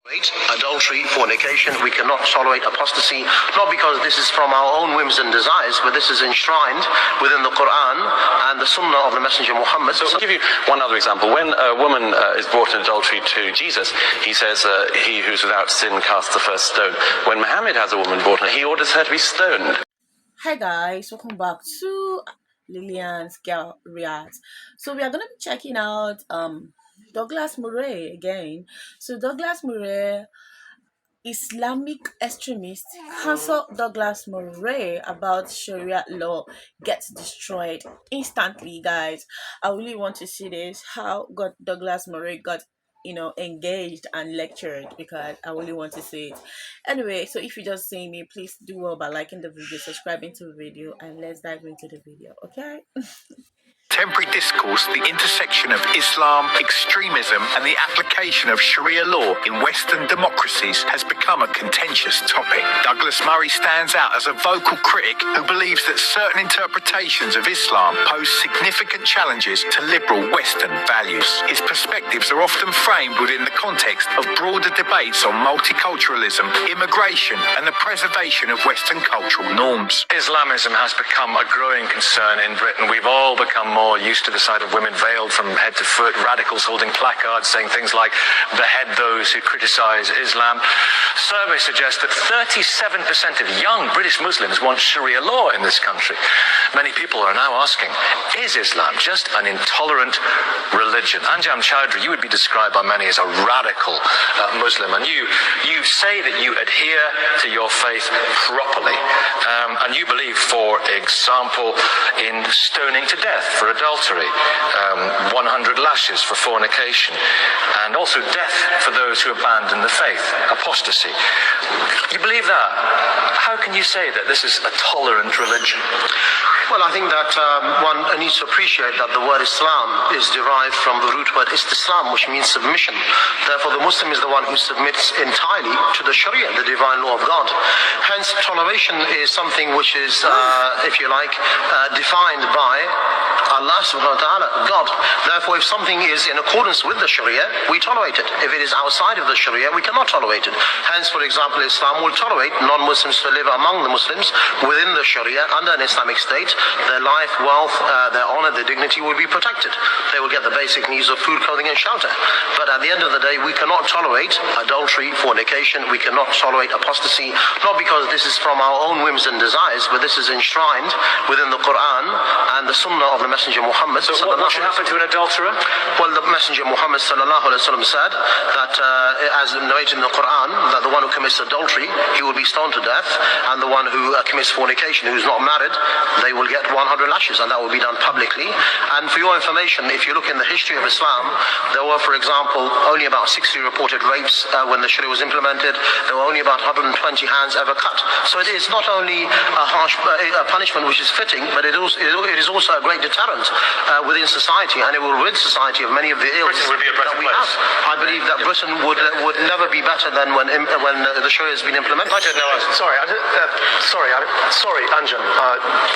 Adultery, fornication, we cannot tolerate apostasy, not because this is from our own whims and desires, but this is enshrined within the Quran and the Sunnah of the Messenger Muhammad. So I'll give you one other example. When a woman is brought in adultery to Jesus, he says, he who's without sin casts the first stone. When Muhammad has a woman brought in, he orders her to be stoned. Hi guys, welcome back to Lillian's Girl Reacts. So we are going to be checking out Douglas Murray again. So Douglas Murray, Islamic Extremist, cancel Douglas Murray about Sharia law gets destroyed instantly, guys. I really want to see this, how Douglas Murray got engaged and lectured, because I really want to see it. Anyway, so if you just see me, please do well by liking the video, subscribing to the video, and let's dive into the video, okay? Contemporary discourse, the intersection of Islam, extremism, and the application of Sharia law in Western democracies has become a contentious topic. Douglas Murray stands out as a vocal critic who believes that certain interpretations of Islam pose significant challenges to liberal Western values. His perspectives are often framed within the context of broader debates on multiculturalism, immigration, and the preservation of Western cultural norms. Islamism has become a growing concern in Britain. We've all become more used to the sight of women veiled from head to foot, radicals holding placards saying things like, behead those who criticize Islam. Surveys suggest that 37% of young British Muslims want Sharia law in this country. Many people are now asking, is Islam just an intolerant religion? Anjam Chowdhury, you would be described by many as a radical Muslim, and you say that you adhere to your faith properly, and you believe, for example, in stoning to death for adultery, 100 lashes for fornication, and also death for those who abandon the faith, apostasy. You believe that? How can you say that this is a tolerant religion? Well, I think that one needs to appreciate that the word Islam is derived from the root word istislam, which means submission. Therefore, the Muslim is the one who submits entirely to the Sharia, the divine law of God. Hence, toleration is something which is, if you like, defined by Allah subhanahu wa ta'ala, God. Therefore, if something is in accordance with the Sharia, we tolerate it. If it is outside of the Sharia, we cannot tolerate it. Hence, for example, Islam will tolerate non-Muslims to live among the Muslims within the Sharia under an Islamic state. Their life, wealth, their honor, their dignity will be protected. They will get the basic needs of food, clothing, and shelter. But at the end of the day, we cannot tolerate adultery, fornication. We cannot tolerate apostasy, not because this is from our own whims and desires, but this is enshrined within the Quran and the Sunnah of the Messenger Muhammad. So what should happen to an adulterer? Well, the Messenger Muhammad sallallahu alaihi wasallam said that, as narrated in the Quran, that the one who commits adultery, he will be stoned to death, and the one who commits fornication, who is not married, they will get 100 lashes, and that will be done publicly. And for your information, if you look in the history of Islam, there were, for example, only about 60 reported rapes when the Sharia was implemented. There were only about 120 hands ever cut. So it is not only a harsh punishment which is fitting, but it is also a great deterrent within society, and it will rid society of many of the ills that we have. I believe that Britain would never be better than when the Sharia has been implemented. Sorry, Anjam.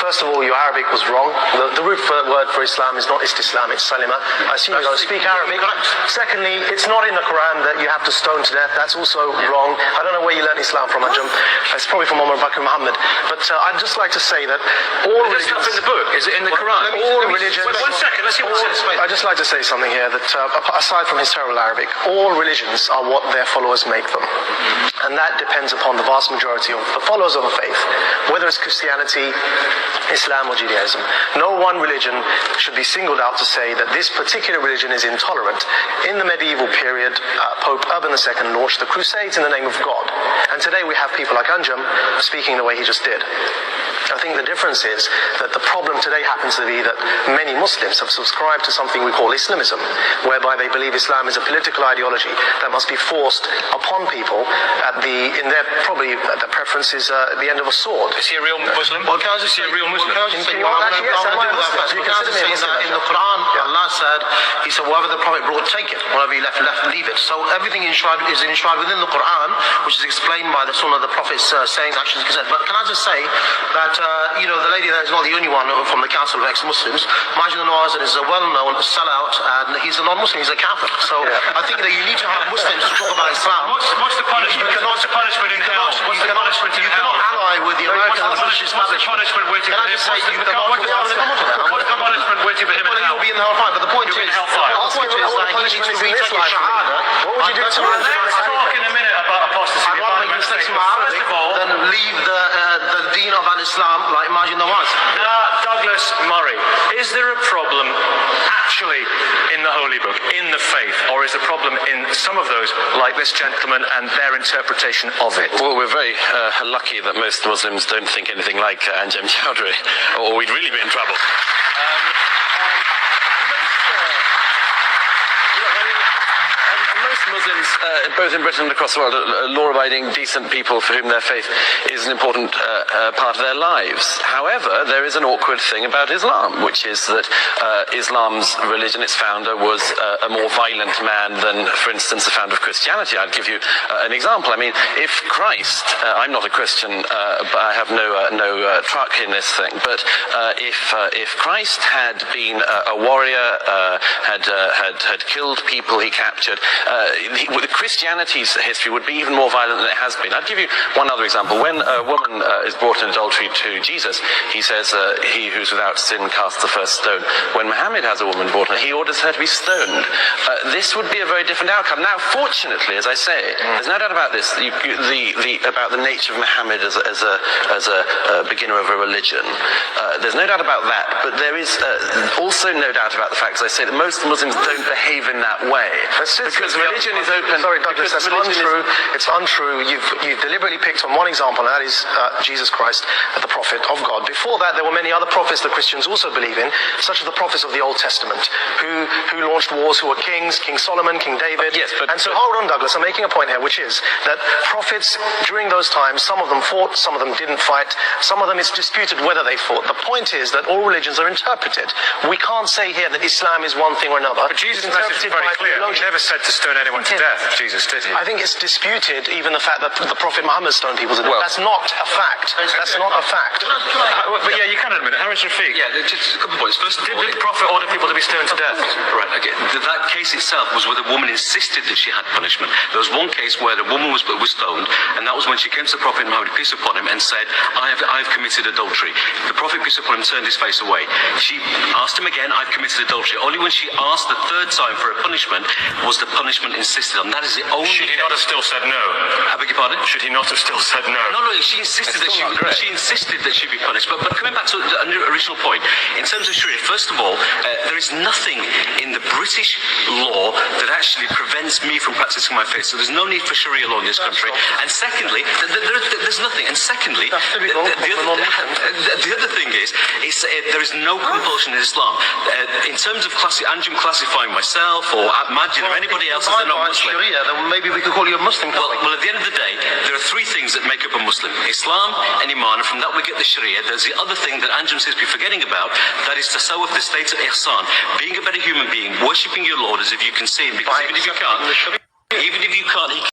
First of all, your Arabic was wrong. The root word for Islam is not Islam, it's Salima. I assume you don't speak Arabic. Secondly, it's not in the Quran that you have to stone to death. That's also wrong. I don't know where you learned Islam from, Anjam. It's probably from Umar Bakr Muhammad. But I'd just like to say that all religions... It's in the book. Is it in the Quran? All religions... Wait, 1 second, let's see what it says. I'd just like to say something here, that aside from his terrible Arabic, all religions are what their followers make them. And that depends upon the vast majority of the followers of a faith, whether it's Christianity, Islam, or Judaism. No one religion should be singled out to say that this particular religion is intolerant. In the medieval period, Pope Urban II launched the Crusades in the name of God. And today we have people like Anjam speaking the way he just did. I think the difference is that the problem today happens to be that many Muslims have subscribed to something we call Islamism, whereby they believe Islam is a political ideology that must be forced upon people in their preference is the end of a sword. Is he a real Muslim? Well, can I just say a real Muslim? In the Quran, Allah said, He said, whatever the Prophet brought, take it. Whatever he left, leave it. So everything is enshrined within the Quran, which is explained by the Sunnah of the Prophet's sayings, actions, consent. But can I just say that the lady there is not the only one from the Council of Ex-Muslims. Majid Nawaz is a well-known sellout, and he's a non-Muslim, he's a Catholic. So I think that you need to have Muslims to talk about Islam. What's the punishment? What's the punishment in hell? What's the punishment in hell? You cannot ally with the American and British establishment. What's the punishment waiting for him? What's the punishment waiting for him in hell? He'll be in hellfire, but the point is that he needs to retake his shahada. What would you do to him? Let's talk in a minute about apostasy. I'd rather make mistakes in Arabic than leave the deen of al-Islam like Majid Nawaz. Douglas Murray, is there a problem actually in the Holy Book, in the faith, or is the problem in some of those, like this gentleman, and their interpretation of it? Well, we're very lucky that most Muslims don't think anything like Anjem Choudhury, or we'd really be in trouble. Most Muslims, both in Britain and across the world, are law-abiding, decent people for whom their faith is an important part of their lives. However, there is an awkward thing about Islam, which is that Islam's religion, its founder, was a more violent man than, for instance, the founder of Christianity. I'd give you an example. I mean, if Christ, I'm not a Christian, but I have no truck in this thing, but if Christ had been a warrior, had killed people he captured, Christianity's history would be even more violent than it has been. I'll give you one other example. When a woman is brought in adultery to Jesus, he says, he who's without sin casts the first stone. When Muhammad has a woman brought in, he orders her to be stoned. This would be a very different outcome. Now, fortunately, as I say, there's no doubt about this, about the nature of Muhammad as a beginner of a religion. There's no doubt about that, but there is also no doubt about the fact, as I say, that most Muslims don't behave in that way. Because religion is open. Sorry, Douglas, that's untrue. It's untrue. You've deliberately picked on one example, and that is Jesus Christ, the prophet of God. Before that, there were many other prophets that Christians also believe in, such as the prophets of the Old Testament, who launched wars, who were kings, King Solomon, King David. Yes, hold on, Douglas, I'm making a point here, which is that prophets, during those times, some of them fought, some of them didn't fight, some of them it's disputed whether they fought. The point is that all religions are interpreted. We can't say here that Islam is one thing or another. But Jesus' message is very clear. He never said to stone anyone to death, Jesus, did he? I think it's disputed, even the fact that the Prophet Muhammad stoned people to death. That's not a fact. That's not a fact. But yeah, you can admit it. Harris Rafiq. Yeah, just a couple of points. First of all, did the Prophet order people to be stoned to death? Right, okay. That case itself was where the woman insisted that she had punishment. There was one case where the woman was stoned, and that was when she came to the Prophet Muhammad, peace upon him, and said, I've committed adultery. The Prophet, peace upon him, turned his face away. She asked him again, I've committed adultery. Only when she asked the third time for a punishment was the punishment insisted on. That is the only Should he not have still said no? I beg your pardon? Should he not have still said no? No, she insisted that she be punished. But coming back to the original point, in terms of Sharia, first of all, there is nothing in the British law that actually prevents me from practicing my faith. So there's no need for Sharia law in this country. And secondly, there's nothing. And secondly, the other thing is there is no compulsion in Islam. In terms of Anjem classifying myself or Majid or anybody else as a non-Muslim. Sharia, then maybe we could call you a Muslim. Well, at the end of the day, there are three things that make up a Muslim: Islam and Iman. And from that we get the Sharia. There's the other thing that Anjem seems to be forgetting about. That is tasawwuf, the state of ihsan, being a better human being, worshipping your Lord as if you can see him. Because even if you can't, he